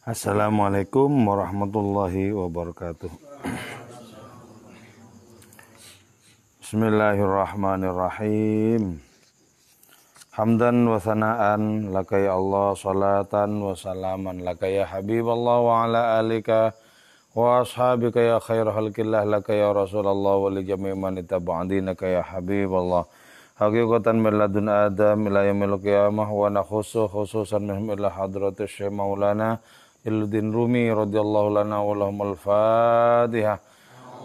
Assalamualaikum warahmatullahi wabarakatuh. Bismillahirrahmanirrahim. Hamdan wa sana'an laka ya Allah, salatan wa salaman laka ya Habiballah wa ala alika wa ashabika ya khair khalqillah laka ya Rasulullah wa li jami' man ittaba'adinaka ya Habiballah. Haqiqatan min ladun Adam ila yaumil qiyamah wa nakhusu khususan minhum ila hadratus Syekh Maulana Jalaluddin Rumi radhiyallahu lana wa lahumul Fatihah.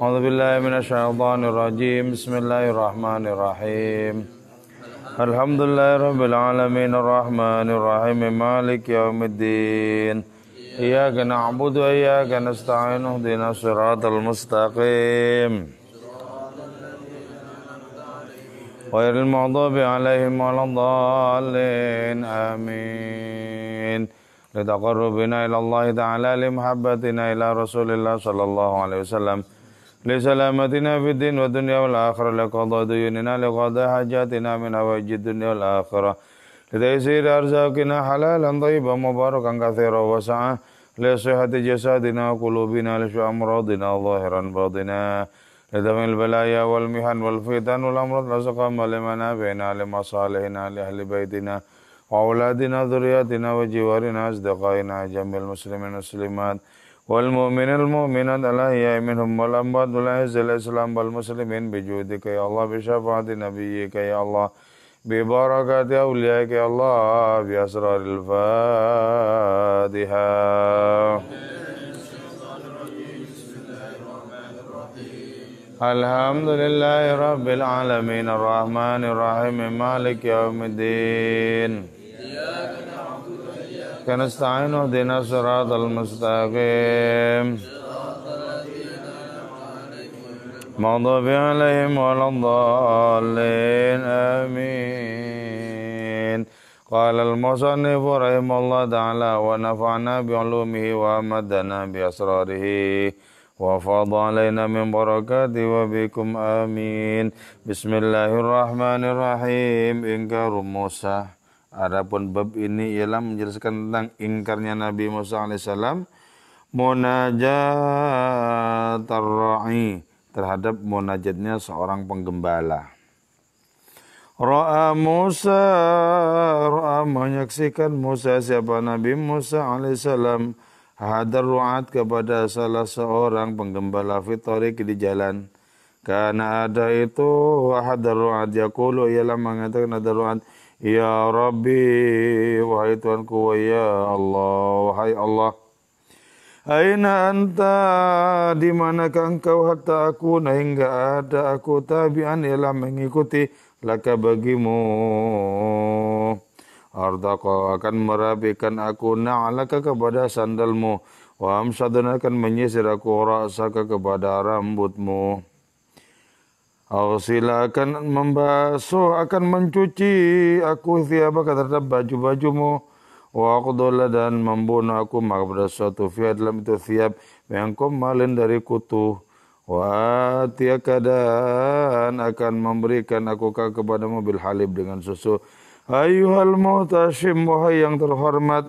A'udzu billahi minasyaitonir rajim. Bismillahirrahmanirrahim. Alhamdulillahirabbil alamin arrahmanir rahim maliki yaumiddin. Iyyaka na'budu wa iyyaka nasta'in ihdinas siratal mustaqim. Ghairil maghdubi 'alaihim waladdallin. Amin. Litaqarrubina ila Allah ta'ala limuhabbatina ila Rasulillah sallallahu alaihi wasallam li salamatina fid din wa dunya wal akhirah liqadha duyunina liqadha hajatina min hawajid dunya wal akhirah litaysir arzaqina halalan thayyiban mubarakan katsiran wa sa'a li sihhati jasadina wa qulubina li amradina zahiran batina lidamil balaya wal mihan wal fitan wal amrad razaqama limanabi'ina limasalihina li ahli baitina وأولادنا ذرياتنا وجوارنا أصدقائنا جميع المسلمين والمسلمات والمؤمنين المؤمنات الأحياء منهم والأموات والأعز الإسلام والمسلمين بجودك يا الله بشفاعة نبيك يا الله ببركات أوليائك يا الله بأسرار الفاتحة. الحمد لله رب العالمين الرحمن الرحيم مالك يوم الدين نستعين اهدنا الصراط المستقيم مغضوب عليهم ولا الضالين آمين. قال المصنف رحمه الله تعالى ونفعنا بعلومه وأمدنا بأسراره وفاض علينا من بركاته وبكم آمين. Bismillahirrahmanirrahim. Ingkar Musa. Adapun bab ini ialah menjelaskan tentang ingkarnya Nabi Musa alaihissalam munajat ar-ra'i terhadap munajatnya seorang penggembala. Ra'a menyaksikan Musa, siapa Nabi Musa alaihissalam, hadar ru'at kepada salah seorang penggembala fitorik di jalan. Karena ada itu hadar ru'at yaqulu ialah mengatakan hadar ru'at, ya Rabbi, wahai Tuhanku, wa ya Allah, wahai Allah, aina anta, di manakah engkau hatta aku hingga ada aku tabi'an ialah mengikuti laka bagimu. Ardaka akan merapikan aku na'alaka kepada sandalmu, wa amsadun akan menyisir aku ra'saka kepada rambutmu. Awsila akan membasuh, akan mencuci aku thiyabaka terhadap baju-bajumu, wa aqdula dan membunuh aku kepada suatu fi'at dalam itu thiyab yang kemarin dari kutu, wa atiyaka dan akan memberikan aku kepadamu bil halib dengan susu. Ayuhal muhtashim, wahai yang terhormat,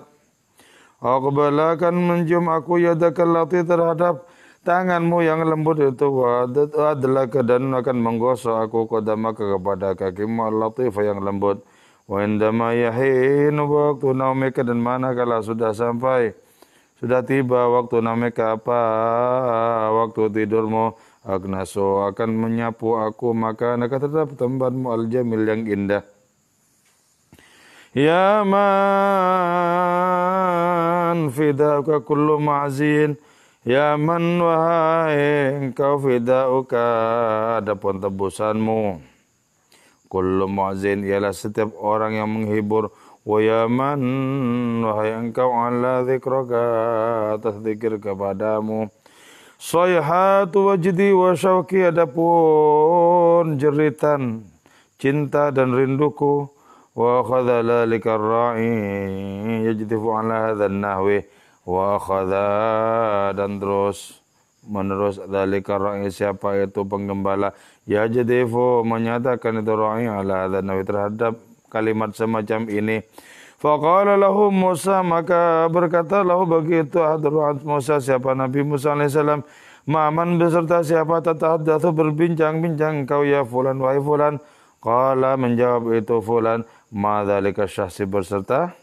aqbala akan menjum aku yadakal lati terhadap tanganmu yang lembut itu, wadlaka dan akan menggosok aku qadamaka kepada kakimu al-latifah yang lembut. Wa indama yahinu waktu naumika dan manakala sudah sampai, sudah tiba waktu naumika apa waktu tidurmu, agnaso akan menyapu aku maka nak tetap tempatmu al-jamil yang indah. Ya man fidauka kullu ma'zin, ya man wahai engkau fidauka adapun tebusanmu, kullu ma'zin ialah setiap orang yang menghibur, wa ya man wahai engkau ala dzikraka atas zikir kepadamu, sayhatu wajdi wa syauqi adapun jeritan cinta dan rinduku, wa akhadha lalika ar-ra'i yajtifu ala hadzal nahwi, wa akhadha dan terus menerus dzalika ar-ra'i siapa itu penggembala, yajtifu menyatakan itu ra'i ala hadzal nahwi terhadap kalimat semacam ini, Faqala lahu Musa, maka berkata lahu bagi itu Hadrat Musa, siapa Nabi Musa alaihissalam, ma'man beserta siapa tatahaddatsu berbincang-bincang kau ya fulan wahai fulan. Qala menjawab itu fulan, ma dzalika syahsi berserta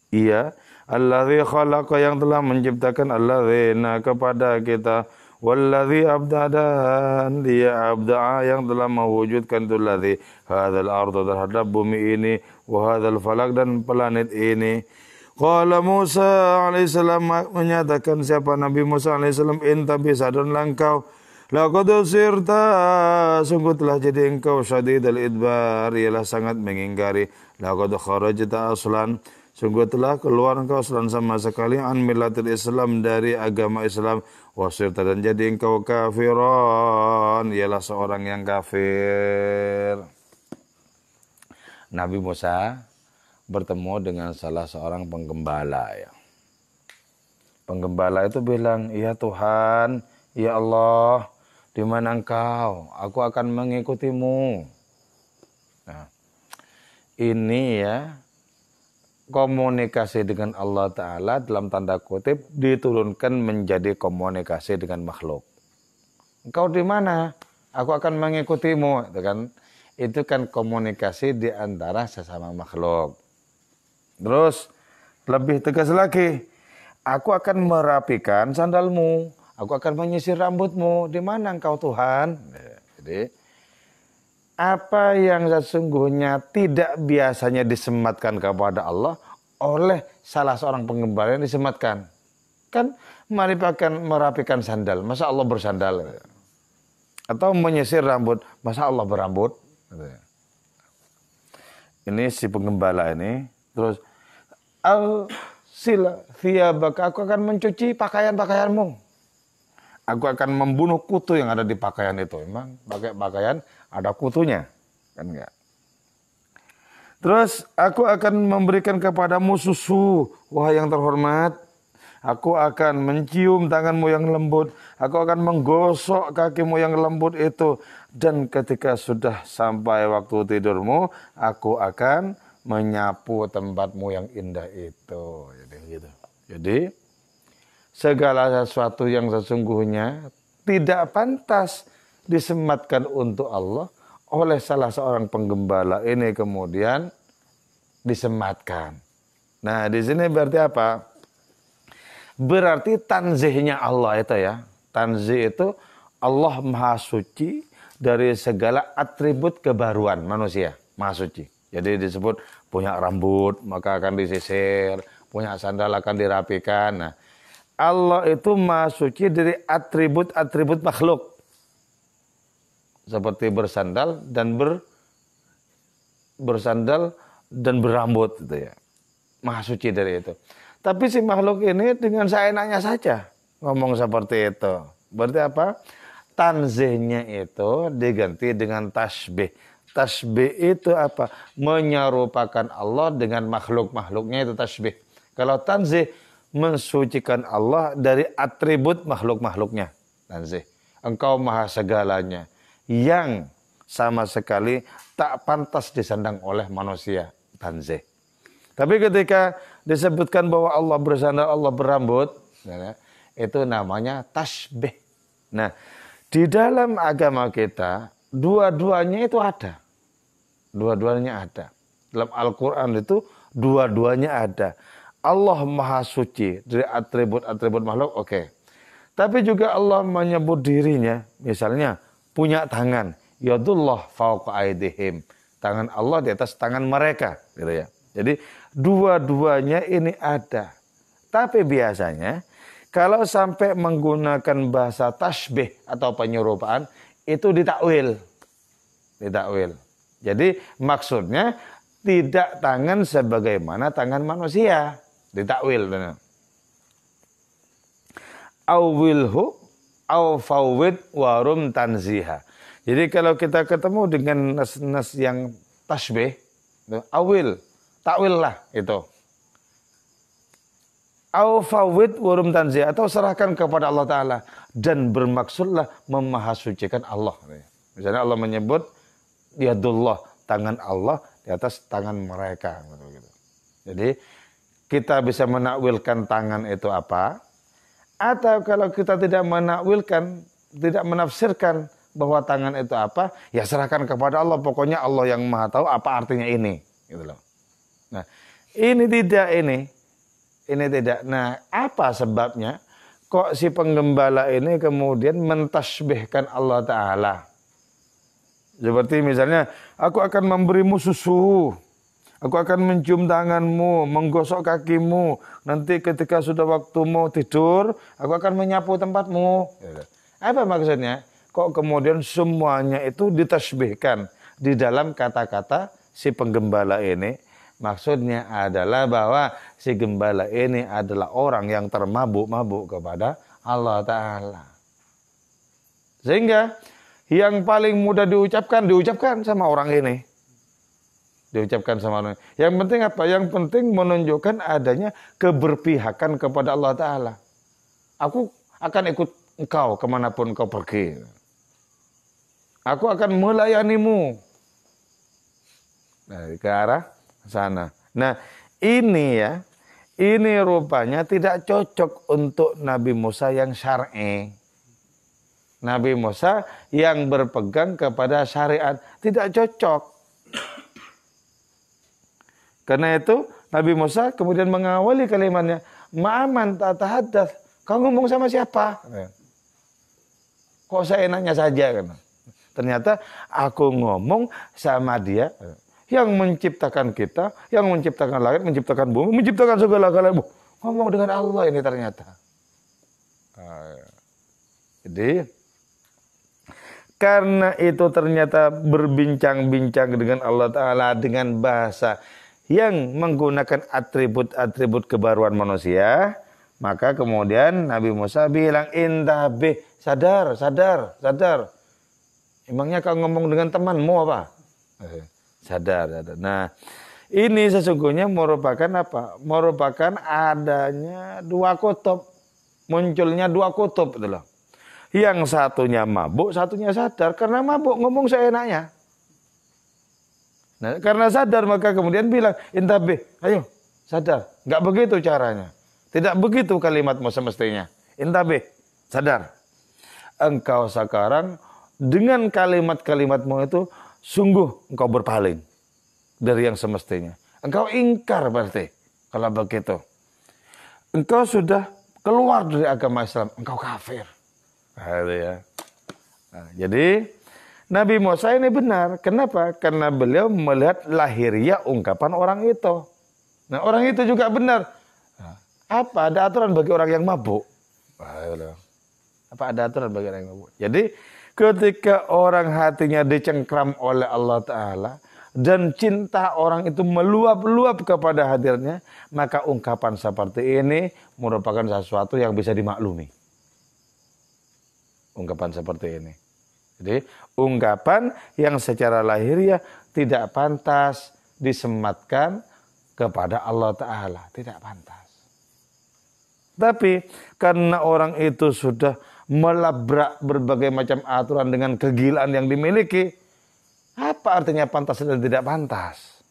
ia alladzi khalaqa yang telah menciptakan alladzina kepada kita, walladzi abdadan dia abda'a yang telah mewujudkan itu ladzi hadzal ardu terhadap bumi ini, wa hadzal falak dan planet ini. Qala Musa alaihissalam menyatakan siapa Nabi Musa alaihissalam, inta bisadunlah engkau laqad sirta sungguh telah jadi engkau syadidul idbar ialah sangat mengingkari, laqad kharajta aslan sungguh telah keluar engkau aslan sama sekali an millatil Islam dari agama Islam, wasirta dan jadi engkau kafiron ialah seorang yang kafir. Nabi Musa bertemu dengan salah seorang penggembala ya. Penggembala itu bilang, "Ya Tuhan, ya Allah, di mana engkau? Aku akan mengikutimu." Nah, ini ya komunikasi dengan Allah Ta'ala dalam tanda kutip diturunkan menjadi komunikasi dengan makhluk. Engkau di mana? Aku akan mengikutimu. Itu kan komunikasi di antara sesama makhluk. Terus lebih tegas lagi, aku akan merapikan sandalmu, aku akan menyisir rambutmu. Di mana engkau Tuhan? Jadi apa yang sesungguhnya tidak biasanya disematkan kepada Allah oleh salah seorang penggembala yang disematkan. Kan merapikan sandal, masa Allah bersandal? Atau menyisir rambut, masa Allah berambut? Ini si penggembala ini. Terus sila thiyabaka, aku akan mencuci pakaian-pakaianmu. Aku akan membunuh kutu yang ada di pakaian itu. Memang pakai pakaian ada kutunya, kan enggak? Terus aku akan memberikan kepadamu susu, wahai yang terhormat. Aku akan mencium tanganmu yang lembut. Aku akan menggosok kakimu yang lembut itu. Dan ketika sudah sampai waktu tidurmu, aku akan menyapu tempatmu yang indah itu. Jadi segala sesuatu yang sesungguhnya tidak pantas disematkan untuk Allah oleh salah seorang penggembala ini kemudian disematkan. Nah, di sini berarti apa? Berarti tanzihnya Allah itu ya. Tanzih itu Allah Maha Suci dari segala atribut kebaruan manusia. Maha Suci. Jadi disebut punya rambut maka akan disisir, punya sandal akan dirapikan. Nah, Allah itu Maha Suci dari atribut-atribut makhluk. Seperti bersandal dan berambut gitu ya. Maha Suci dari itu. Tapi si makhluk ini dengan seenaknya saja ngomong seperti itu. Berarti apa? Tanzihnya itu diganti dengan tasbih. Tasbih itu apa? Menyerupakan Allah dengan makhluk-makhluknya itu tasbih. Kalau tanzih mensucikan Allah dari atribut makhluk-makhluknya. Tanzih. Engkau maha segalanya. Yang sama sekali tak pantas disandang oleh manusia. Tanzih. Tapi ketika disebutkan bahwa Allah bersandal, Allah berambut, itu namanya tasbih. Nah, di dalam agama kita, dua-duanya itu ada. Dua-duanya ada. Dalam Al-Quran itu, dua-duanya ada. Allah Maha Suci dari atribut-atribut makhluk, oke. Tapi juga Allah menyebut dirinya, misalnya, punya tangan. Yadullah fawqa aydihim. Tangan Allah di atas tangan mereka. Gitu ya. Jadi, dua-duanya ini ada. Tapi biasanya kalau sampai menggunakan bahasa tasbih atau penyerupaan itu ditakwil. Ditakwil. Jadi maksudnya tidak tangan sebagaimana tangan manusia. Ditakwil. Awilhu awfawid warum tanziha. Jadi kalau kita ketemu dengan nas-nas yang tasbih, awil. Takwil lah itu. Au fawwid warum tanzih atau serahkan kepada Allah Ta'ala dan bermaksudlah memahasucikan Allah. Misalnya Allah menyebut yadullah, tangan Allah di atas tangan mereka. Gitu. Jadi kita bisa menakwilkan tangan itu apa, atau kalau kita tidak menakwilkan, tidak menafsirkan bahwa tangan itu apa, ya serahkan kepada Allah. Pokoknya Allah yang Maha tahu apa artinya ini, gitu loh. Nah, ini tidak. Nah, apa sebabnya? Kok si penggembala ini kemudian mentasbihkan Allah Ta'ala? Seperti misalnya, aku akan memberimu susu, aku akan mencium tanganmu, menggosok kakimu, nanti ketika sudah waktumu tidur, aku akan menyapu tempatmu. Apa maksudnya? Kok kemudian semuanya itu ditasbihkan di dalam kata-kata si penggembala ini? Maksudnya adalah bahwa si gembala ini adalah orang yang termabuk-mabuk kepada Allah Ta'ala. Sehingga yang paling mudah diucapkan sama orang ini. Diucapkan sama orang ini. Yang penting apa? Yang penting menunjukkan adanya keberpihakan kepada Allah Ta'ala. Aku akan ikut engkau kemanapun kau pergi. Aku akan melayanimu. Nah, ke arah sana. Nah, ini rupanya tidak cocok untuk Nabi Musa yang syar'i. Nabi Musa yang berpegang kepada syariat tidak cocok. Karena itu Nabi Musa kemudian mengawali kalimatnya, "Ma'aman tatahadats." Kau ngomong sama siapa? Kok seenaknya saja kan? Ternyata aku ngomong sama dia yang menciptakan kita, yang menciptakan langit, menciptakan bumi, menciptakan segala-galanya. Ngomong dengan Allah ini ternyata. Jadi, karena itu ternyata berbincang-bincang dengan Allah Ta'ala dengan bahasa yang menggunakan atribut-atribut kebaruan manusia, maka kemudian Nabi Musa bilang, "Intabih, sadar. Emangnya kau ngomong dengan temanmu apa?" Sadar. Nah, ini sesungguhnya merupakan apa? Merupakan adanya dua kutub. Munculnya dua kutub itu loh. Yang satunya mabuk, satunya sadar. Karena mabuk ngomong seenaknya. Nah, karena sadar maka kemudian bilang, "Intabih, ayo sadar." Enggak begitu caranya. Tidak begitu kalimatmu semestinya. "Intabih, sadar. Engkau sekarang dengan kalimat-kalimatmu itu sungguh engkau berpaling dari yang semestinya. Engkau ingkar berarti. Kalau begitu, engkau sudah keluar dari agama Islam. Engkau kafir." Nah, jadi Nabi Musa ini benar. Kenapa? Karena beliau melihat lahiriah ungkapan orang itu. Nah, orang itu juga benar. Apa ada aturan bagi orang yang mabuk? Apa ada aturan bagi orang yang mabuk? Jadi ketika orang hatinya dicengkram oleh Allah Ta'ala dan cinta orang itu meluap-luap kepada hadirnya, maka ungkapan seperti ini merupakan sesuatu yang bisa dimaklumi. Ungkapan seperti ini. Jadi ungkapan yang secara lahiriah tidak pantas disematkan kepada Allah Ta'ala. Tidak pantas. Tapi karena orang itu sudah melabrak berbagai macam aturan dengan kegilaan yang dimiliki, apa artinya pantas dan tidak pantas?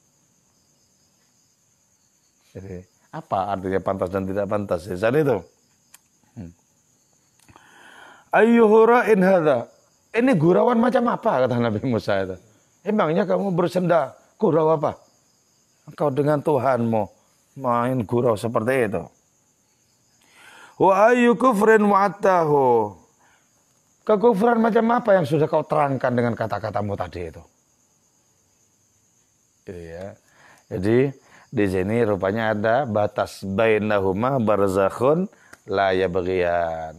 Jadi, apa artinya pantas dan tidak pantas? Saat itu. Ayyuhura'in hadza. Ini gurauan macam apa, kata Nabi Musa itu? Emangnya kamu bersenda gurau apa? Engkau dengan Tuhanmu main gurau seperti itu. Wa ayyu kufrin wa'atahu. Kekufuran macam apa yang sudah kau terangkan dengan kata-katamu tadi itu? Ya. Jadi di sini rupanya ada batas bainahuma barzakhun la yabghiyan.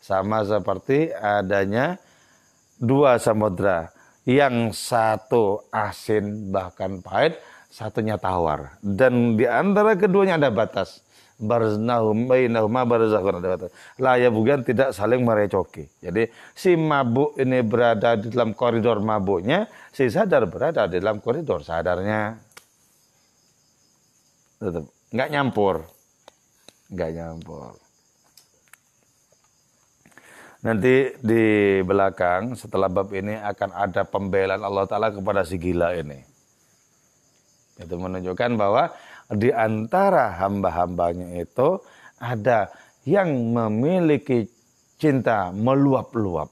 Sama seperti adanya dua samudra, yang satu asin bahkan pahit, satunya tawar, dan di antara keduanya ada batas. Bainahuma barzakhun, ada batas. La yabghiyan, tidak saling merecoki. Jadi si mabuk ini berada di dalam koridor mabuknya, si sadar berada di dalam koridor sadarnya. Tetap nggak nyampur. Nanti di belakang setelah bab ini akan ada pembelaan Allah Ta'ala kepada si gila ini. Itu menunjukkan bahwa di antara hamba-hambanya itu ada yang memiliki cinta meluap-luap,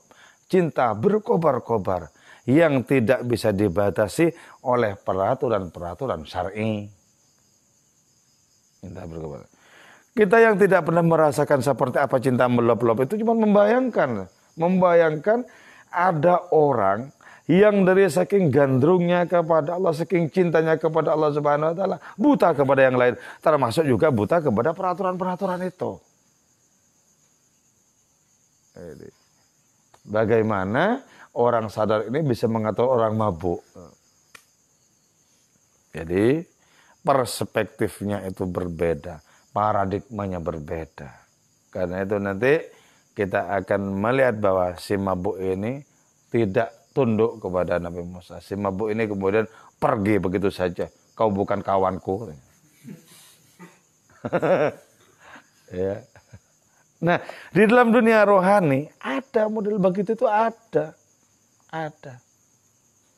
cinta berkobar-kobar, yang tidak bisa dibatasi oleh peraturan-peraturan syar'i. Cinta berkobar. Kita yang tidak pernah merasakan seperti apa cinta meluap-luap itu cuma membayangkan ada orang yang dari saking gandrungnya kepada Allah, saking cintanya kepada Allah Subhanahu wa taala, buta kepada yang lain, termasuk juga buta kepada peraturan-peraturan itu. Bagaimana orang sadar ini bisa mengatur orang mabuk? Jadi perspektifnya itu berbeda, paradigmanya berbeda. Karena itu nanti kita akan melihat bahwa si mabuk ini tidak tunduk kepada Nabi Musa. Si mabuk ini kemudian pergi begitu saja. Kau bukan kawanku. Ya. Nah, di dalam dunia rohani ada model begitu itu ada. Ada.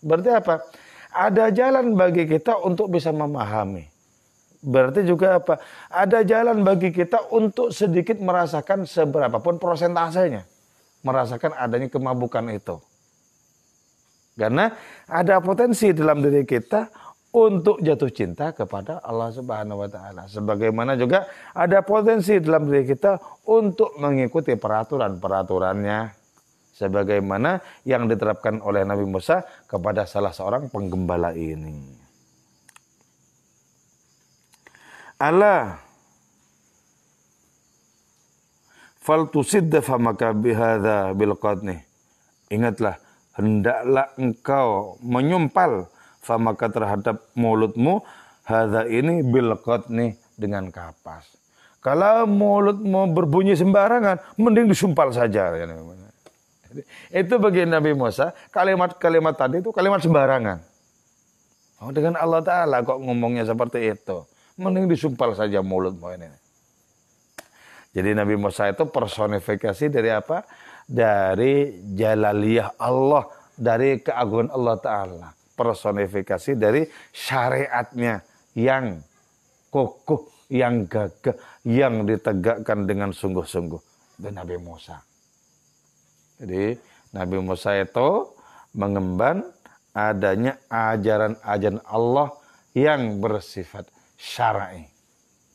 Berarti apa? Ada jalan bagi kita untuk bisa memahami. Berarti juga apa? Ada jalan bagi kita untuk sedikit merasakan seberapapun prosentasenya. Merasakan adanya kemabukan itu. Karena ada potensi dalam diri kita untuk jatuh cinta kepada Allah Subhanahu wa taala. Sebagaimana juga ada potensi dalam diri kita untuk mengikuti peraturan-peraturannya. Sebagaimana yang diterapkan oleh Nabi Musa kepada salah seorang penggembala ini. Ala faltusidda famaka bihadza bilqadni. Ingatlah, hendaklah engkau menyumpal famaka terhadap mulutmu hadza ini bilqadni dengan kapas. Kalau mulutmu berbunyi sembarangan, mending disumpal saja. Itu bagi Nabi Musa, kalimat-kalimat tadi itu kalimat sembarangan. Oh, dengan Allah Ta'ala kok ngomongnya seperti itu. Mending disumpal saja mulutmu ini. Jadi Nabi Musa itu personifikasi dari apa? Dari jalaliyah Allah, dari keagungan Allah Ta'ala. Personifikasi dari syariatnya yang kokoh, yang gagah, yang ditegakkan dengan sungguh-sungguh. Itu Nabi Musa. Jadi Nabi Musa itu mengemban adanya ajaran-ajaran Allah yang bersifat syar'i.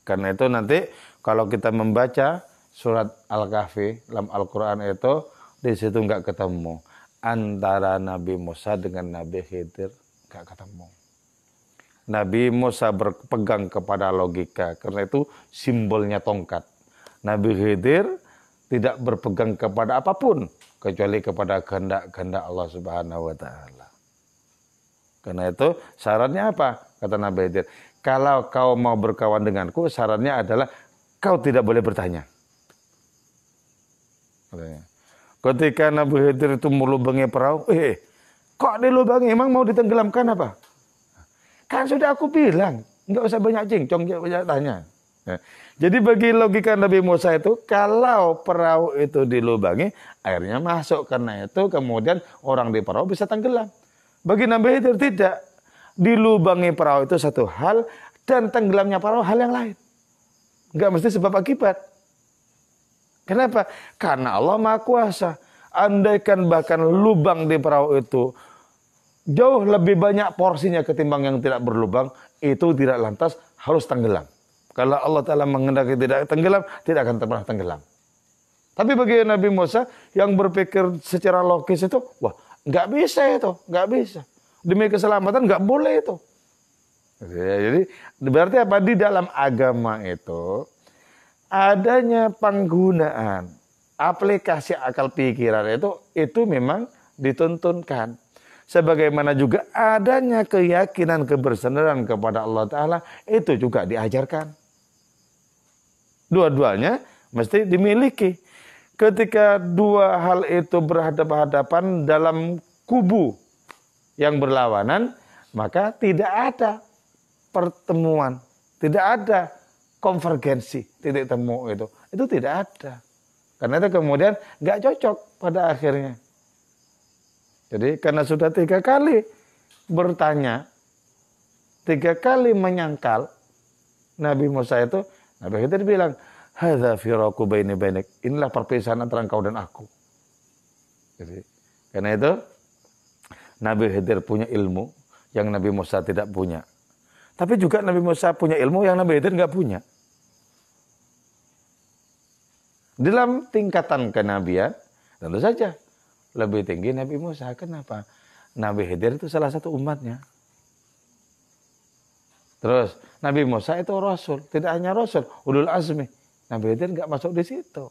Karena itu nanti kalau kita membaca surat Al-Kahfi dalam Al-Quran itu, di situ nggak ketemu antara Nabi Musa dengan Nabi Khidir, nggak ketemu. Nabi Musa berpegang kepada logika, karena itu simbolnya tongkat. Nabi Khidir tidak berpegang kepada apapun kecuali kepada kehendak-kehendak Allah Subhanahu wa taala. Karena itu syaratnya apa? Kata Nabi Khidir, kalau kau mau berkawan denganku, syaratnya adalah kau tidak boleh bertanya. Ketika Nabi Khidir itu melubangi perahu, kok dilubangi? Emang mau ditenggelamkan apa? Kan sudah aku bilang, nggak usah banyak cincong, nggak banyak tanya. Jadi bagi logika Nabi Musa itu, kalau perahu itu dilubangi, airnya masuk. Karena itu kemudian orang di perahu bisa tenggelam. Bagi Nabi Khidir tidak. Dilubangi perahu itu satu hal, dan tenggelamnya perahu hal yang lain. Nggak mesti sebab akibat. Kenapa? Karena Allah Maha Kuasa. Andaikan bahkan lubang di perahu itu jauh lebih banyak porsinya ketimbang yang tidak berlubang, itu tidak lantas harus tenggelam. Kalau Allah Ta'ala menghendaki tidak tenggelam, tidak akan pernah tenggelam. Tapi bagi Nabi Musa yang berpikir secara logis itu, wah nggak bisa itu, nggak bisa. Demi keselamatan nggak boleh itu. Jadi berarti apa? Di dalam agama itu adanya penggunaan aplikasi akal pikiran itu memang dituntunkan. Sebagaimana juga adanya keyakinan kebersandaran kepada Allah Ta'ala itu juga diajarkan. Dua-duanya mesti dimiliki. Ketika dua hal itu berhadapan-hadapan dalam kubu yang berlawanan, maka tidak ada pertemuan, tidak ada konvergensi, titik temu itu tidak ada. Karena itu kemudian nggak cocok pada akhirnya. Jadi karena sudah 3 kali bertanya, 3 kali menyangkal, Nabi Musa itu, Nabi Khidir bilang, hadza firaqu baini bainik. Inilah perpisahan antara engkau dan aku. Jadi, karena itu Nabi Khidir punya ilmu yang Nabi Musa tidak punya. Tapi juga Nabi Musa punya ilmu yang Nabi Khidir nggak punya. Dalam tingkatan kenabian, tentu saja lebih tinggi Nabi Musa. Kenapa? Nabi Khidir itu salah satu umatnya. Terus Nabi Musa itu Rasul, tidak hanya Rasul, ulul azmi. Nabi Khidir nggak masuk di situ.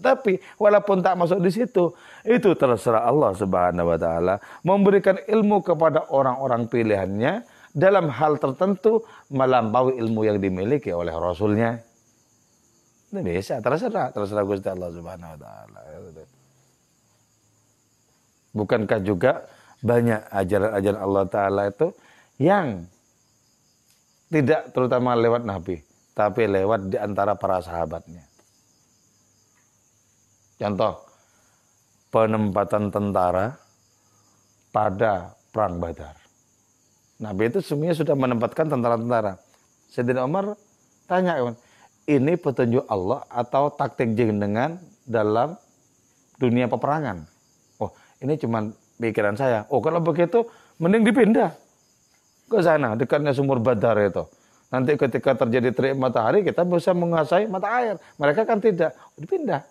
Tapi walaupun tak masuk di situ, itu terserah Allah Subhanahu Wa Taala memberikan ilmu kepada orang-orang pilihannya dalam hal tertentu melampaui ilmu yang dimiliki oleh Rasulnya. Ini bisa, terserah Gusti Allah Subhanahu Wa Taala. Bukankah juga banyak ajaran-ajaran Allah Taala itu yang tidak terutama lewat Nabi, tapi lewat di antara para sahabatnya. Contoh, penempatan tentara pada perang Badar. Nabi itu semuanya sudah menempatkan tentara-tentara. Sayyidina Umar tanya, ini petunjuk Allah atau taktik jenengan dalam dunia peperangan? Oh, ini cuma pikiran saya. Oh, kalau begitu mending dipindah ke sana, dekatnya sumur Badar itu. Nanti ketika terjadi terik matahari, kita bisa menguasai mata air. Mereka kan tidak, dipindah.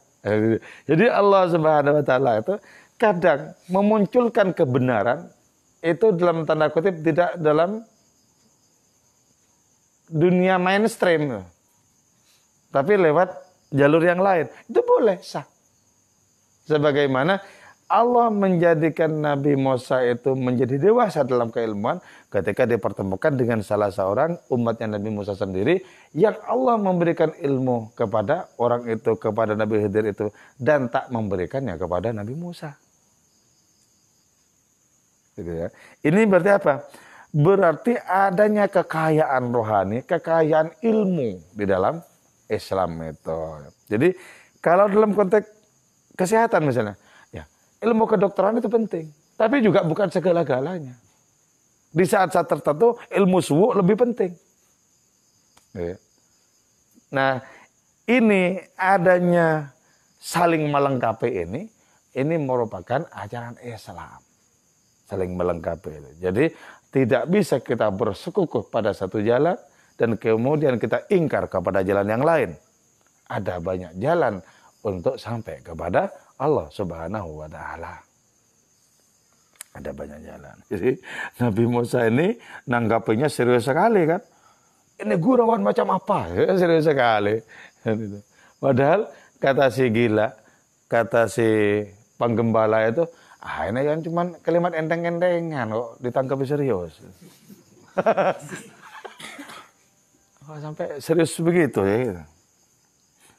Jadi Allah Subhanahu Wa Taala itu kadang memunculkan kebenaran itu dalam tanda kutip tidak dalam dunia mainstream, tapi lewat jalur yang lain. Itu boleh, sah. Sebagaimana Allah menjadikan Nabi Musa itu menjadi dewasa dalam keilmuan ketika dipertemukan dengan salah seorang umatnya Nabi Musa sendiri yang Allah memberikan ilmu kepada orang itu, kepada Nabi Khidir itu, dan tak memberikannya kepada Nabi Musa. Gitu ya. Ini berarti apa? Berarti adanya kekayaan rohani, kekayaan ilmu di dalam Islam itu. Jadi kalau dalam konteks kesehatan misalnya, ilmu kedokteran itu penting, tapi juga bukan segala-galanya. Di saat-saat tertentu ilmu suwu lebih penting. Nah, ini adanya saling melengkapi ini merupakan ajaran Islam. Saling melengkapi itu. Jadi tidak bisa kita bersekukuh pada satu jalan dan kemudian kita ingkar kepada jalan yang lain. Ada banyak jalan untuk sampai kepada Allah Subhanahu Wa Taala. Ada banyak jalan. Jadi Nabi Musa ini nanggapinya serius sekali kan. Ini gurauan macam apa? Ya, serius sekali. Padahal kata si gila, kata si penggembala itu, ini kan cuma kalimat enteng-entengan kok ditanggapi serius. Sampai serius begitu ya.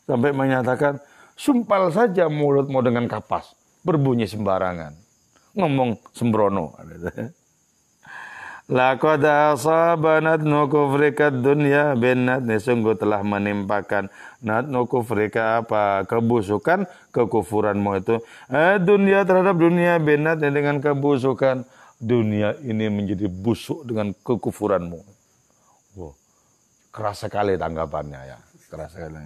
Sampai menyatakan, sumpal saja mulutmu dengan kapas, berbunyi sembarangan, ngomong sembrono. Laqad asaba natnu kufrika dunya binat, sungguh telah menimpakan natnu kufrika apa kebusukan kekufuranmu itu dunia terhadap dunia binat dengan kebusukan dunia ini menjadi busuk dengan kekufuranmu. Wow, keras sekali tanggapannya ya, keras sekali.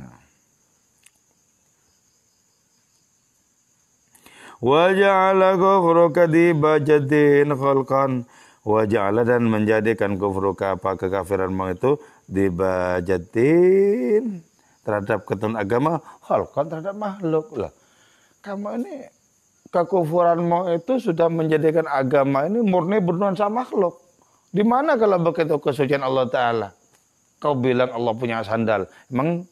Wa ja'ala kufruka dibajatin khalqan, wa ja'ala dan menjadikan kufruka apa kekafiranmu itu dibajatin terhadap ketentuan agama khalqan terhadap makhluk lah. Kamu ini kekufuranmu itu sudah menjadikan agama ini murni bernuansa makhluk. Di mana kalau begitu kesucian Allah Ta'ala? Kau bilang Allah punya sandal. Emang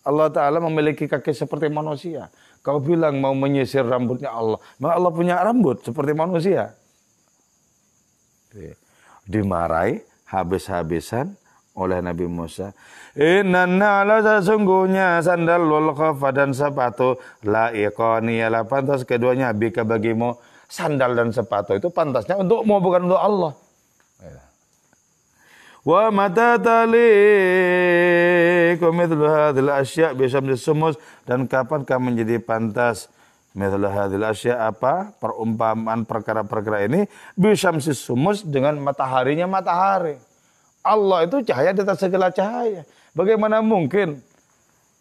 Allah Ta'ala memiliki kaki seperti manusia? Kau bilang mau menyisir rambutnya Allah. Memang Allah punya rambut seperti manusia? Dimarahi habis-habisan oleh Nabi Musa. Inna ala sesungguhnya sandal wal khafa dan sepatu la iqani ala pantas keduanya bika bagimu. Sandal dan sepatu itu pantasnya untukmu bukan untuk Allah. Wa mata talikum mithlu hadhil asya' bisamdi sumus, dan kapankah menjadi pantas mithlu hadhil asya' apa perumpamaan perkara-perkara ini bisamsi sumus dengan mataharinya matahari. Allah itu cahaya di atas segala cahaya. Bagaimana mungkin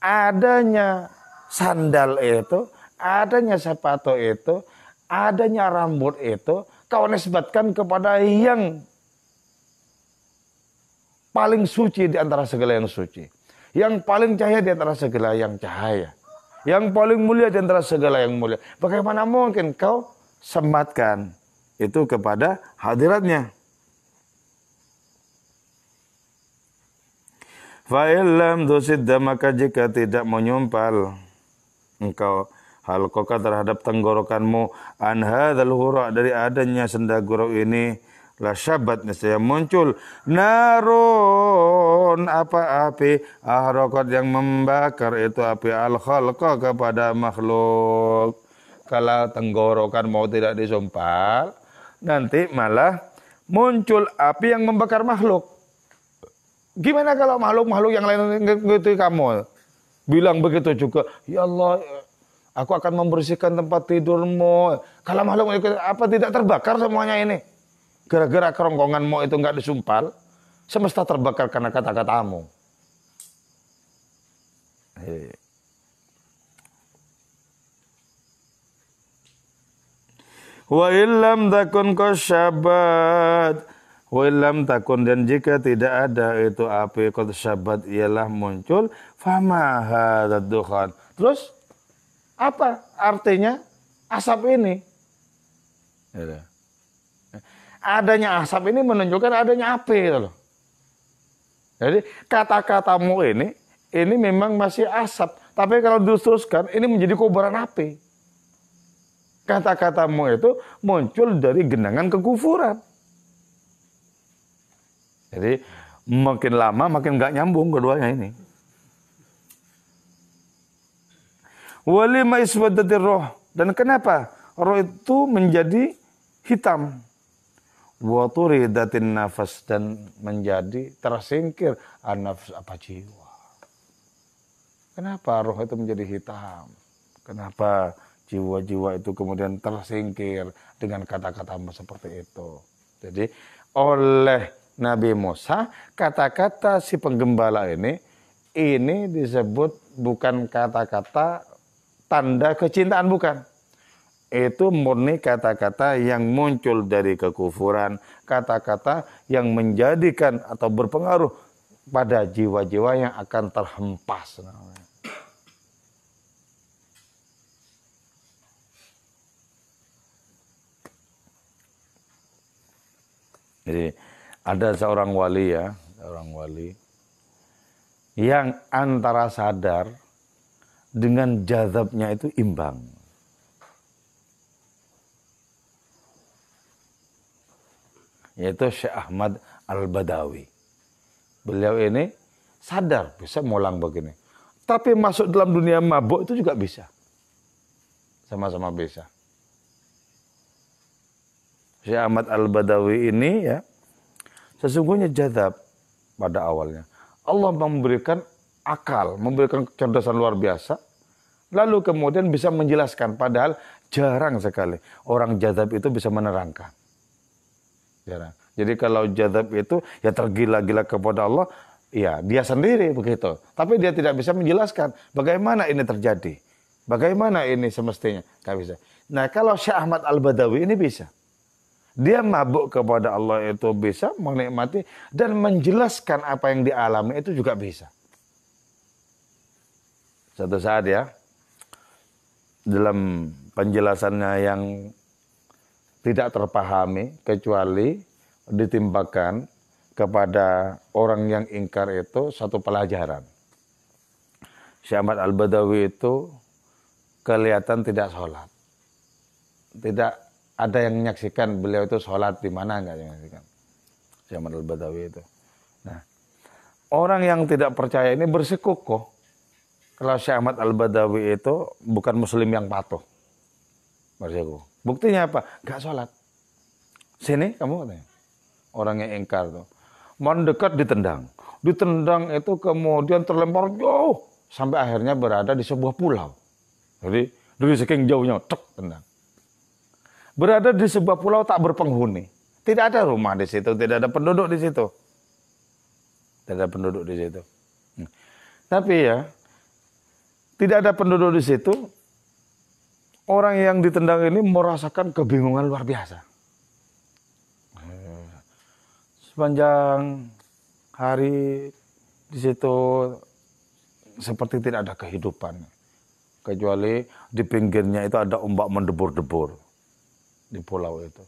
adanya sandal itu, adanya sepatu itu, adanya rambut itu kau nisbatkan kepada yang paling suci di antara segala yang suci, yang paling cahaya di antara segala yang cahaya, yang paling mulia di antara segala yang mulia. Bagaimana mungkin kau sematkan itu kepada hadiratnya? Fa'ilam tusidda, maka jika tidak menyumpal engkau halqaka terhadap tenggorokanmu an hadzal hura, dari adanya senda gurau ini, la syabat, nescaya muncul narun, apa api, ahraqat yang membakar itu api, al khalqa kepada makhluk. Kalau tenggorokan mau tidak disumpal, nanti malah muncul api yang membakar makhluk. Gimana kalau makhluk-makhluk yang lain ngikuti kamu? Bilang begitu juga, ya Allah, aku akan membersihkan tempat tidurmu. Kalau makhluk ngikuti, apa tidak terbakar semuanya ini? Gara-gara kerongkonganmu itu nggak disumpal, semesta terbakar karena kata-katamu. Wa illam takun kasyabat, wa illam takun, dan jika tidak ada itu api qad syabat, ialah muncul, fama hadzal dukhan. Terus apa artinya asap ini? Adanya asap ini menunjukkan adanya api gitu loh. Jadi kata-katamu ini memang masih asap, tapi kalau diteruskan ini menjadi kobaran api. Kata-katamu itu muncul dari genangan kekufuran. Jadi makin lama makin nggak nyambung keduanya ini. Walima iswadatir roh, dan kenapa roh itu menjadi hitam? Wa turidatin nafas, dan menjadi tersingkir an-nafs, apa jiwa. Kenapa roh itu menjadi hitam? Kenapa jiwa-jiwa itu kemudian tersingkir dengan kata-katamu seperti itu? Jadi oleh Nabi Musa, kata-kata si penggembala ini disebut bukan kata-kata tanda kecintaan, bukan. Itu murni kata-kata yang muncul dari kekufuran, kata-kata yang menjadikan atau berpengaruh pada jiwa-jiwa yang akan terhempas. Jadi ada seorang wali yang antara sadar dengan jazabnya itu imbang. Yaitu Syekh Ahmad Al-Badawi. Beliau ini sadar bisa molang begini. Tapi masuk dalam dunia mabuk itu juga bisa. Sama-sama bisa. Syekh Ahmad Al-Badawi ini ya, sesungguhnya jazab pada awalnya. Allah memberikan akal, memberikan kecerdasan luar biasa. Lalu kemudian bisa menjelaskan, padahal jarang sekali orang jazab itu bisa menerangkan. Jarang. Jadi kalau jazab itu ya tergila-gila kepada Allah, ya dia sendiri begitu. Tapi dia tidak bisa menjelaskan bagaimana ini terjadi. Bagaimana ini semestinya. Tidak bisa. Nah kalau Syekh Ahmad Al-Badawi ini bisa. Dia mabuk kepada Allah itu bisa menikmati dan menjelaskan apa yang dialami itu juga bisa. Suatu saat ya, dalam penjelasannya yang tidak terpahami kecuali ditimpakan kepada orang yang ingkar itu satu pelajaran. Syekh Ahmad Al-Badawi itu kelihatan tidak sholat. Tidak ada yang menyaksikan beliau itu sholat di mana, enggak yang menyaksikan. Syekh Ahmad Al-Badawi itu. Nah, orang yang tidak percaya ini bersikukuh kalau Syekh Ahmad Al-Badawi itu bukan muslim yang patuh. Bersikukuh. Buktinya apa? Enggak sholat. Sini kamu katanya. Orang yang ingkar tuh. Mendekat ditendang. Ditendang itu kemudian terlempar jauh sampai akhirnya berada di sebuah pulau. Jadi dari saking jauhnya tek tendang. Berada di sebuah pulau tak berpenghuni. Tidak ada rumah di situ, tidak ada penduduk di situ. Tidak ada penduduk di situ. Tapi ya, tidak ada penduduk di situ. Orang yang ditendang ini merasakan kebingungan luar biasa. Sepanjang hari di situ seperti tidak ada kehidupan. Kecuali di pinggirnya itu ada ombak mendebur-debur di pulau itu.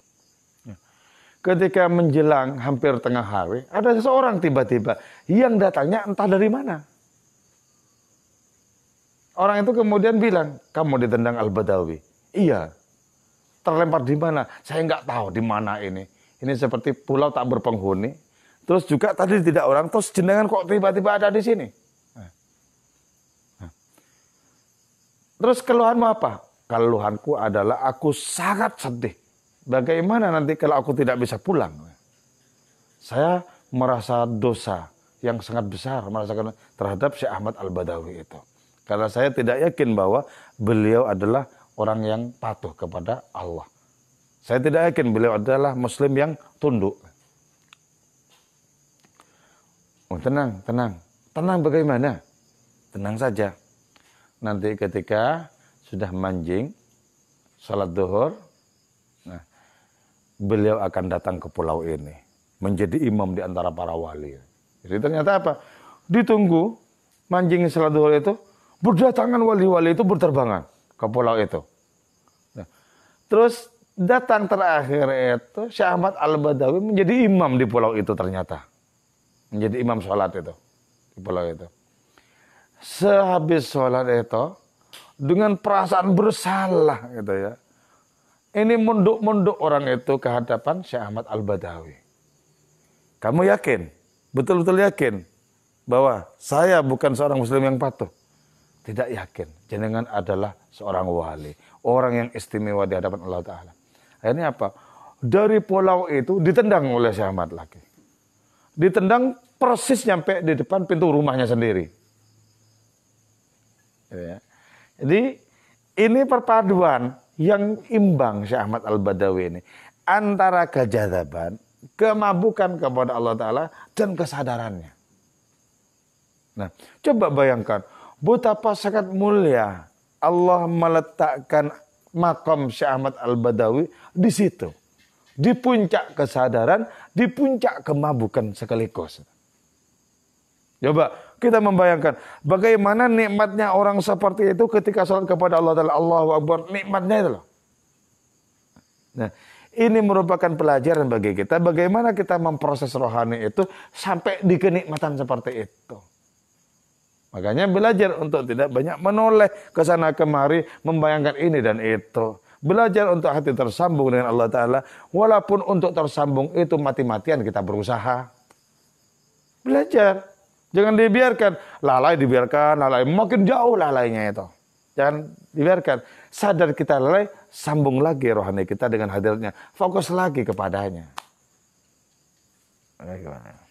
Ketika menjelang hampir tengah hari, ada seseorang tiba-tiba yang datangnya entah dari mana. Orang itu kemudian bilang, kamu ditendang Al-Badawi. Iya. Terlempar di mana? Saya nggak tahu di mana ini. Ini seperti pulau tak berpenghuni. Terus juga tadi tidak orang, terus jenengan kok tiba-tiba ada di sini? Terus keluhanmu apa? Keluhanku adalah aku sangat sedih. Bagaimana nanti kalau aku tidak bisa pulang? Saya merasa dosa yang sangat besar merasakan terhadap Syekh Ahmad Al-Badawi itu. Karena saya tidak yakin bahwa beliau adalah orang yang patuh kepada Allah. Saya tidak yakin beliau adalah muslim yang tunduk. Oh, tenang, tenang. Tenang bagaimana? Tenang saja. Nanti ketika sudah manjing, salat zuhur, nah, beliau akan datang ke pulau ini. Menjadi imam di antara para wali. Jadi ternyata apa? Ditunggu, manjing salat zuhur itu, berdatangan wali-wali itu berterbangan ke pulau itu. Nah, terus datang terakhir itu Syekh Ahmad Al-Badawi menjadi imam di pulau itu ternyata. Menjadi imam sholat itu di pulau itu. Sehabis sholat itu dengan perasaan bersalah gitu ya. Ini munduk-munduk orang itu ke hadapan Syekh Ahmad Al-Badawi. Kamu yakin? Betul-betul yakin bahwa saya bukan seorang muslim yang patuh? Tidak yakin. Jenengan adalah seorang wali, orang yang istimewa di hadapan Allah Ta'ala. Akhirnya apa? Dari pulau itu ditendang oleh Syekh Ahmad lagi. Ditendang persis nyampe di depan pintu rumahnya sendiri. Ya. Jadi ini perpaduan yang imbang Syekh Ahmad Al-Badawi ini. Antara kejadaban, kemabukan kepada Allah Ta'ala, dan kesadarannya. Nah, coba bayangkan. Betapa sangat mulia Allah meletakkan makam Syekh Ahmad Al-Badawi di situ. Di puncak kesadaran, di puncak kemabukan sekaligus. Coba kita membayangkan bagaimana nikmatnya orang seperti itu ketika sholat kepada Allah Ta'ala. Allahu Akbar, nikmatnya itu loh. Nah, ini merupakan pelajaran bagi kita bagaimana kita memproses rohani itu sampai di kenikmatan seperti itu. Makanya belajar untuk tidak banyak menoleh ke sana kemari, membayangkan ini dan itu. Belajar untuk hati tersambung dengan Allah Ta'ala. Walaupun untuk tersambung itu mati-matian kita berusaha. Belajar. Jangan dibiarkan. Lalai makin jauh lalainya itu. Jangan dibiarkan. Sadar kita lalai, sambung lagi rohani kita dengan hadirnya. Fokus lagi kepadanya. Bagaimana?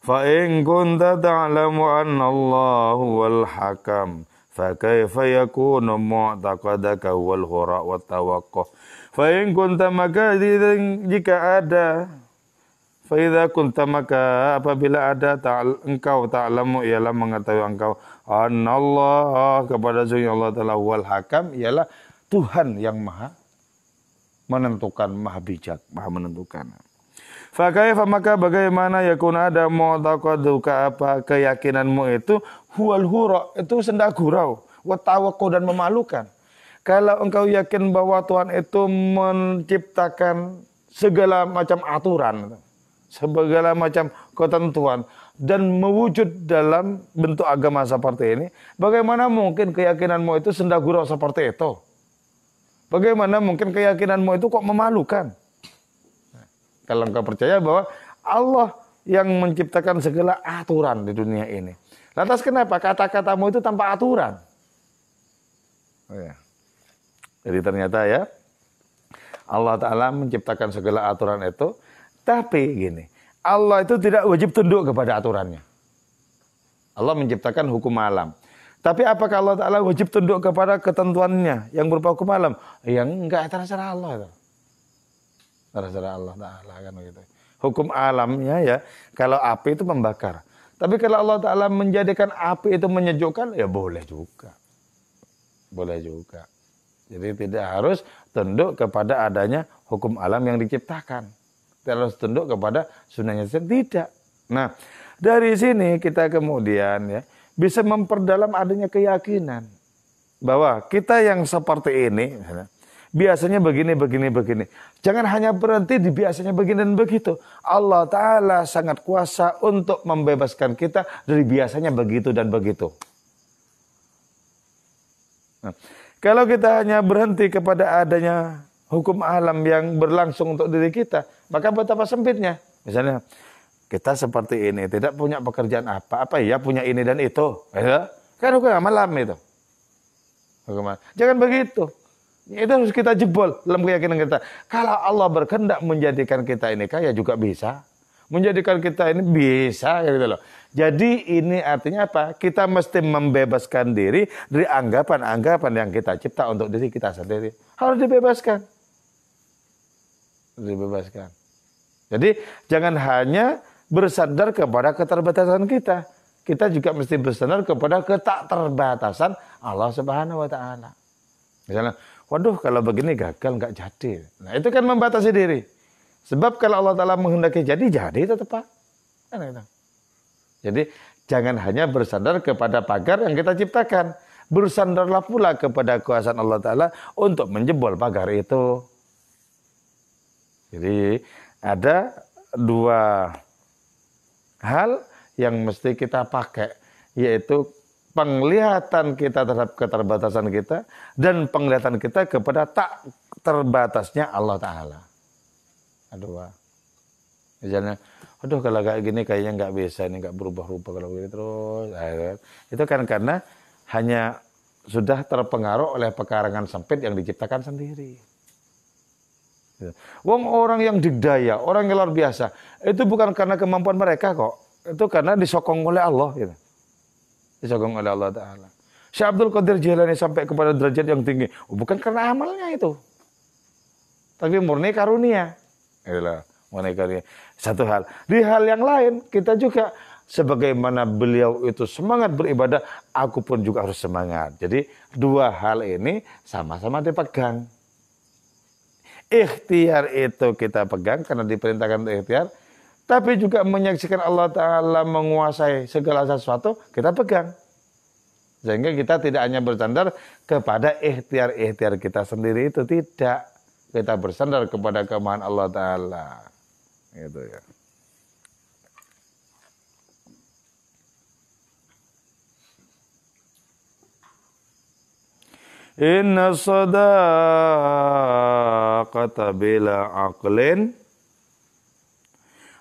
Fa in kunta ta'lamu anna Allah huwal hakam fa kaifa yakunu mu'taqadaka wal hura wat tawaqquf. Fa in kunta maka jika ada fa idza kunta maka apabila ada engkau ta'lamu ialah mengetahui engkau anna Allah kepada sungguh Allah Ta'ala huwal hakam ialah Tuhan yang maha menentukan, maha bijak, maha menentukan. Fakaifa maka bagaimana yakun ada mu'taqaduka apa keyakinanmu itu huwal hura itu sendak gurau wa tawaqqu dan memalukan. Kalau engkau yakin bahwa Tuhan itu menciptakan segala macam aturan, segala macam ketentuan dan mewujud dalam bentuk agama seperti ini, bagaimana mungkin keyakinanmu itu sendak gurau seperti itu? Bagaimana mungkin keyakinanmu itu kok memalukan? Kalau engkau percaya bahwa Allah yang menciptakan segala aturan di dunia ini. Lantas kenapa kata-katamu itu tanpa aturan? Oh ya. Jadi ternyata ya Allah Ta'ala menciptakan segala aturan itu. Tapi gini, Allah itu tidak wajib tunduk kepada aturannya. Allah menciptakan hukum alam. Tapi apakah Allah Ta'ala wajib tunduk kepada ketentuannya yang berupa hukum alam? Yang enggak, terserah Allah itu. Terserah Allah Ta'ala kan begitu. Hukum alamnya ya, kalau api itu membakar. Tapi kalau Allah Ta'ala menjadikan api itu menyejukkan, ya boleh juga. Boleh juga. Jadi tidak harus tunduk kepada adanya hukum alam yang diciptakan. Tidak harus tunduk kepada sunnahnya sendiri. Tidak. Nah, dari sini kita kemudian ya bisa memperdalam adanya keyakinan bahwa kita yang seperti ini biasanya begini. Jangan hanya berhenti di biasanya begini dan begitu. Allah Ta'ala sangat kuasa untuk membebaskan kita dari biasanya begitu dan begitu. Nah, kalau kita hanya berhenti kepada adanya hukum alam yang berlangsung untuk diri kita, maka betapa sempitnya. Misalnya, kita seperti ini, tidak punya pekerjaan apa ya punya ini dan itu. Ya? Kan hukum alam itu. Jangan begitu. Itu harus kita jebol dalam keyakinan kita. Kalau Allah berkehendak menjadikan kita ini kaya juga bisa. Menjadikan kita ini bisa. Gitu loh. Jadi ini artinya apa? Kita mesti membebaskan diri dari anggapan-anggapan yang kita cipta untuk diri kita sendiri. Harus dibebaskan. Dibebaskan. Jadi jangan hanya bersandar kepada keterbatasan kita. Kita juga mesti bersandar kepada ketakterbatasan Allah Subhanahu wa Ta'ala. Misalnya, waduh kalau begini gagal nggak jadi. Nah itu kan membatasi diri. Sebab kalau Allah Ta'ala menghendaki jadi tetap Pak. Jadi jangan hanya bersandar kepada pagar yang kita ciptakan. Bersandarlah pula kepada kuasa Allah Ta'ala untuk menjebol pagar itu. Jadi ada dua hal yang mesti kita pakai, yaitu penglihatan kita terhadap keterbatasan kita dan penglihatan kita kepada tak terbatasnya Allah Ta'ala. Dua. Misalnya, aduh kalau kayak gini kayaknya nggak bisa, ini nggak berubah-ubah kalau begini terus. Itu kan karena hanya sudah terpengaruh oleh pekarangan sempit yang diciptakan sendiri. Wong orang yang digdaya, orang yang luar biasa, itu bukan karena kemampuan mereka kok. Itu karena disokong oleh Allah gitu. Disokong oleh Allah Ta'ala. Syekh Abdul Qadir Jilani sampai kepada derajat yang tinggi. Bukan karena amalnya itu. Tapi murni karunia. Itulah, murni karunia. Satu hal. Di hal yang lain, kita juga sebagaimana beliau itu semangat beribadah, aku pun juga harus semangat. Jadi dua hal ini sama-sama dipegang. Ikhtiar itu kita pegang karena diperintahkan untuk ikhtiar. Tapi juga menyaksikan Allah Ta'ala menguasai segala sesuatu, kita pegang. Sehingga kita tidak hanya bersandar kepada ikhtiar-ikhtiar kita sendiri itu, tidak. Kita bersandar kepada kemahan Allah Ta'ala. Gitu ya. Inna sadaqata bila aqlin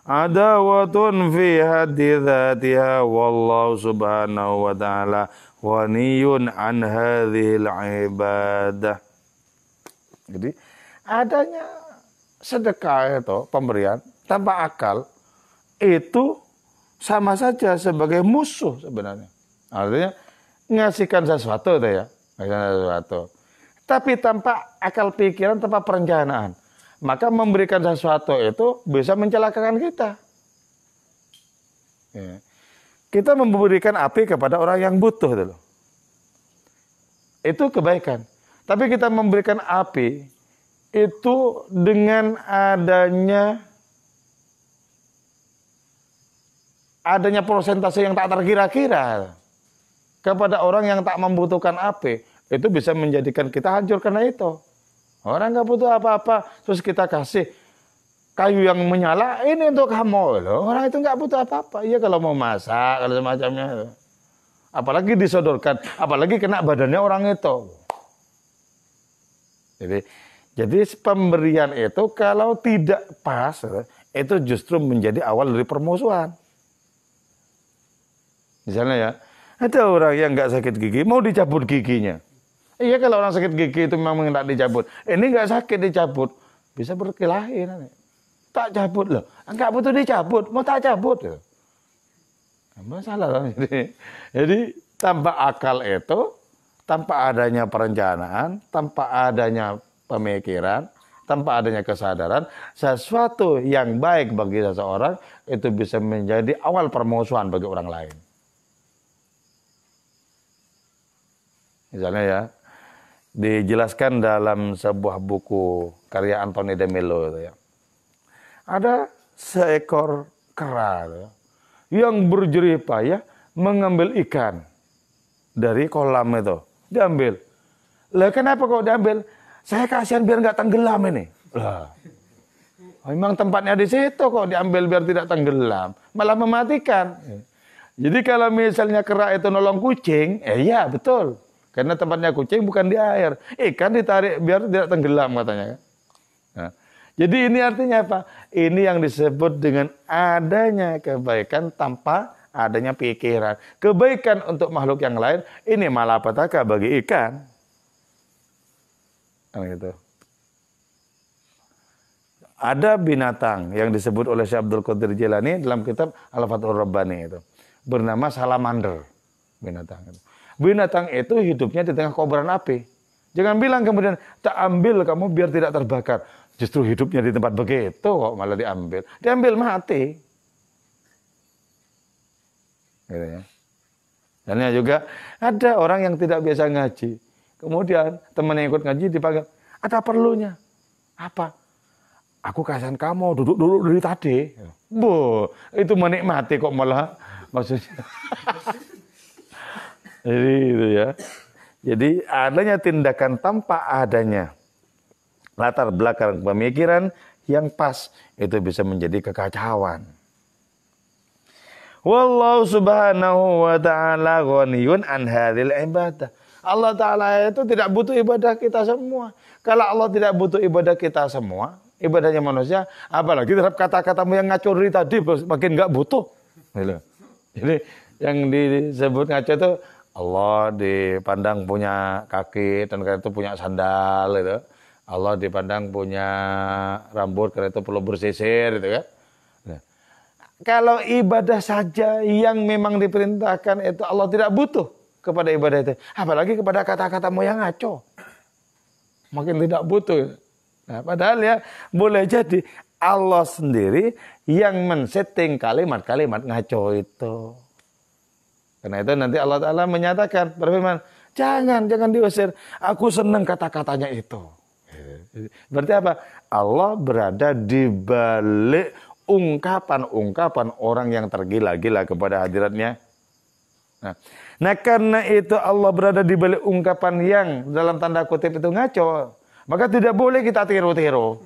adawatun fi haddi dhatiha wallahu subhanahu wa ta'ala waniyun an hadhil ibadah. Jadi adanya sedekah itu pemberian tanpa akal itu sama saja sebagai musuh sebenarnya. Artinya ngasihkan sesuatu itu ya, ngasihkan sesuatu. Tapi tanpa akal pikiran, tanpa perencanaan. Maka memberikan sesuatu itu bisa mencelakakan kita. Ya. Kita memberikan api kepada orang yang butuh. Itu kebaikan. Tapi kita memberikan api itu dengan adanya persentase yang tak terkira-kira kepada orang yang tak membutuhkan api, itu bisa menjadikan kita hancur karena itu. Orang nggak butuh apa-apa, terus kita kasih kayu yang menyala, ini untuk kamu loh. Orang itu nggak butuh apa-apa. Iya kalau mau masak, kalau semacamnya. Apalagi disodorkan, apalagi kena badannya orang itu. Jadi pemberian itu kalau tidak pas, itu justru menjadi awal dari permusuhan. Misalnya ya, ada orang yang nggak sakit gigi, mau dicabut giginya. Iya kalau orang sakit gigi itu memang tidak dicabut. Ini nggak sakit dicabut, bisa berkelahi nanti. Tak cabut loh, nggak butuh dicabut, mau tak cabut. Masalah kan? Jadi tanpa akal itu, tanpa adanya perencanaan, tanpa adanya pemikiran, tanpa adanya kesadaran, sesuatu yang baik bagi seseorang itu bisa menjadi awal permusuhan bagi orang lain. Misalnya ya, dijelaskan dalam sebuah buku karya Anthony de Mello itu ya. Ada seekor kera ya, yang berjerih payah mengambil ikan dari kolam itu. Diambil. Lah kenapa kok diambil? Saya kasihan biar nggak tenggelam ini. Lah. Memang tempatnya di situ kok diambil biar tidak tenggelam. Malah mematikan. Jadi kalau misalnya kera itu nolong kucing, iya betul. Karena tempatnya kucing bukan di air. Ikan ditarik biar tidak tenggelam katanya. Nah, jadi ini artinya apa? Ini yang disebut dengan adanya kebaikan tanpa adanya pikiran. Kebaikan untuk makhluk yang lain, ini malapetaka bagi ikan. Gitu. Ada binatang yang disebut oleh Syekh Abdul Qadir Jilani dalam kitab Al-Fathur Rabbani itu. Bernama salamander. Binatang itu hidupnya di tengah kobaran api. Jangan bilang kemudian, tak ambil kamu biar tidak terbakar. Justru hidupnya di tempat begitu kok malah diambil. Diambil mati. Gitu ya. Dan juga ada orang yang tidak biasa ngaji. Kemudian teman yang ikut ngaji dipanggil, ada perlunya. Apa? Aku kasihan kamu duduk dari tadi. Itu menikmati kok malah maksudnya. Jadi itu ya. Jadi adanya tindakan tanpa adanya latar belakang pemikiran yang pas itu bisa menjadi kekacauan. Wallahu subhanahu wa ta'ala ghaniyun an hadhil ibadah. Allah Ta'ala itu tidak butuh ibadah kita semua. Kalau Allah tidak butuh ibadah kita semua, ibadahnya manusia, apalagi terhadap kata-katamu yang ngaco tadi, makin nggak butuh. Jadi yang disebut ngaco itu, Allah dipandang punya kaki, dan karena itu punya sandal. Gitu. Allah dipandang punya rambut, karena itu perlu bersisir. Gitu, kan? Nah, kalau ibadah saja yang memang diperintahkan itu Allah tidak butuh kepada ibadah itu, apalagi kepada kata-katamu yang ngaco, makin tidak butuh. Nah, padahal ya boleh jadi Allah sendiri yang men-setting kalimat-kalimat ngaco itu. Karena itu nanti Allah Ta'ala menyatakan, berfirman, jangan diusir, aku senang kata-katanya itu. Berarti apa? Allah berada di balik ungkapan-ungkapan orang yang tergila-gila kepada hadiratnya. Nah, karena itu Allah berada di balik ungkapan yang dalam tanda kutip itu ngaco, maka tidak boleh kita tiru-tiru.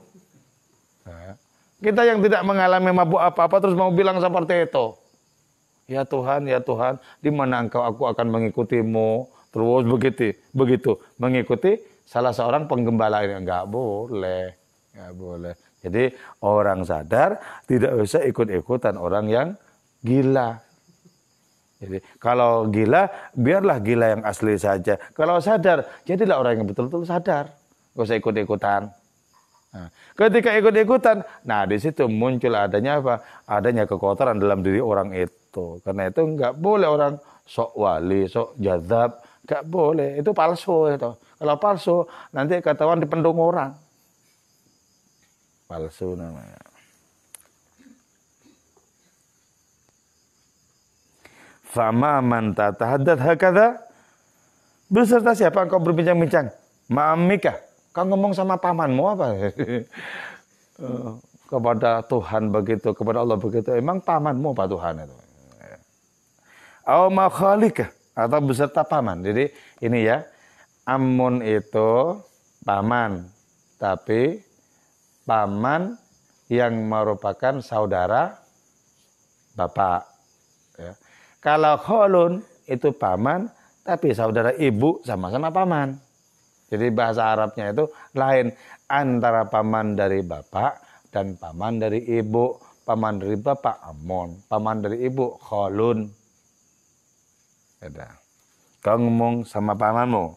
Kita yang tidak mengalami mabuk apa-apa terus mau bilang seperti itu. Ya Tuhan, di mana engkau aku akan mengikutimu. Terus begitu mengikuti salah seorang penggembala ini. Enggak boleh. Jadi orang sadar tidak usah ikut-ikutan orang yang gila. Jadi kalau gila, biarlah gila yang asli saja. Kalau sadar, jadilah orang yang betul-betul sadar. Gak usah ikut-ikutan. Nah, ketika ikut-ikutan, nah di situ muncul adanya apa? Adanya kekotoran dalam diri orang itu. Karena itu nggak boleh orang sok wali, sok jazab, nggak boleh. Itu palsu itu. Kalau palsu, nanti ketahuan dipendung orang. Palsu namanya. Fama man tatahaddat hakadha, beserta siapa engkau berbincang-bincang? Ma'amika, kau ngomong sama pamanmu apa? Kepada Tuhan begitu, kepada Allah begitu. Emang pamanmu Pak Tuhan itu? Au makhalika, atau beserta paman. Jadi ini ya, amun itu paman, tapi paman yang merupakan saudara bapak. Ya. Kalau kholun itu paman, tapi saudara ibu sama-sama paman. Jadi bahasa Arabnya itu lain antara paman dari bapak dan paman dari ibu. Paman dari bapak amon, paman dari ibu kholun. Kau ngomong sama pamanmu,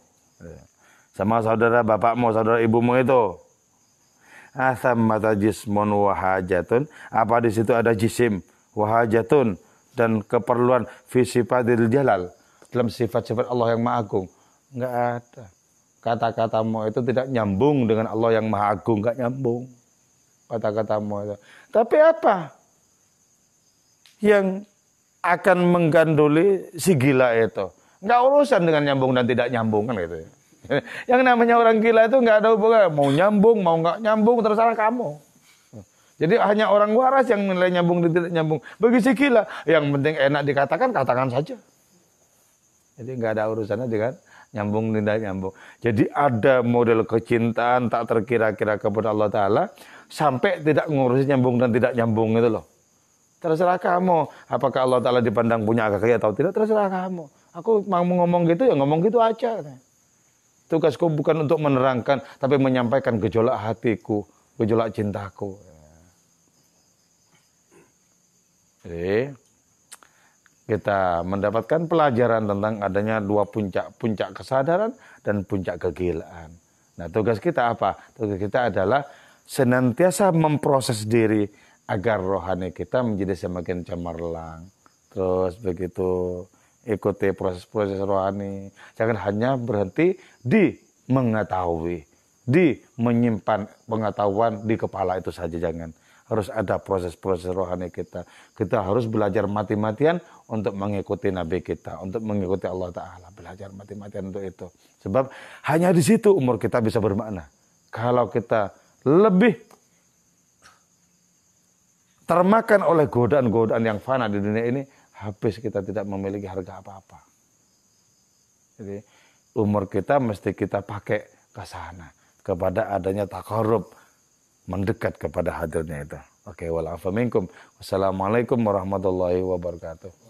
sama saudara bapakmu, saudara ibumu itu. Asam mata jismun wahajatun. Apa di situ ada jisim wahajatun dan keperluan fi sifatil jalal, dalam sifat-sifat Allah yang Maha Agung? Enggak ada. Kata-katamu itu tidak nyambung dengan Allah yang Maha Agung, nggak nyambung. Kata-katamu itu. Tapi apa yang akan menggandoli si gila itu? Nggak urusan dengan nyambung dan tidak nyambung kan gitu. Yang namanya orang gila itu nggak ada hubungan. Mau nyambung, mau nggak nyambung, terserah kamu. Jadi hanya orang waras yang menilai nyambung dan tidak nyambung. Bagi si gila, yang penting enak dikatakan, katakan saja. Jadi nggak ada urusannya dengan nyambung dan tidak nyambung. Jadi ada model kecintaan tak terkira-kira kepada Allah Ta'ala, sampai tidak ngurusin nyambung dan tidak nyambung itu loh. Terserah kamu. Apakah Allah Ta'ala dipandang punya kaki atau tidak, terserah kamu. Aku mau ngomong gitu, ya ngomong gitu aja. Tugasku bukan untuk menerangkan, tapi menyampaikan gejolak hatiku, gejolak cintaku. Jadi kita mendapatkan pelajaran tentang adanya dua puncak, puncak kesadaran dan puncak kegilaan. Nah, tugas kita apa? Tugas kita adalah senantiasa memproses diri agar rohani kita menjadi semakin cemerlang. Terus begitu ikuti proses-proses rohani. Jangan hanya berhenti di mengetahui, di menyimpan pengetahuan di kepala itu saja, jangan. Harus ada proses-proses rohani kita. Kita harus belajar mati-matian untuk mengikuti Nabi kita, untuk mengikuti Allah Ta'ala. Belajar mati-matian untuk itu. Sebab hanya di situ umur kita bisa bermakna. Kalau kita lebih termakan oleh godaan-godaan yang fana di dunia ini, habis kita tidak memiliki harga apa-apa. Jadi umur kita mesti kita pakai ke sana, kepada adanya taqarrub, mendekat kepada hadirnya itu. Oke, wal afa minkum. Wassalamualaikum warahmatullahi wabarakatuh.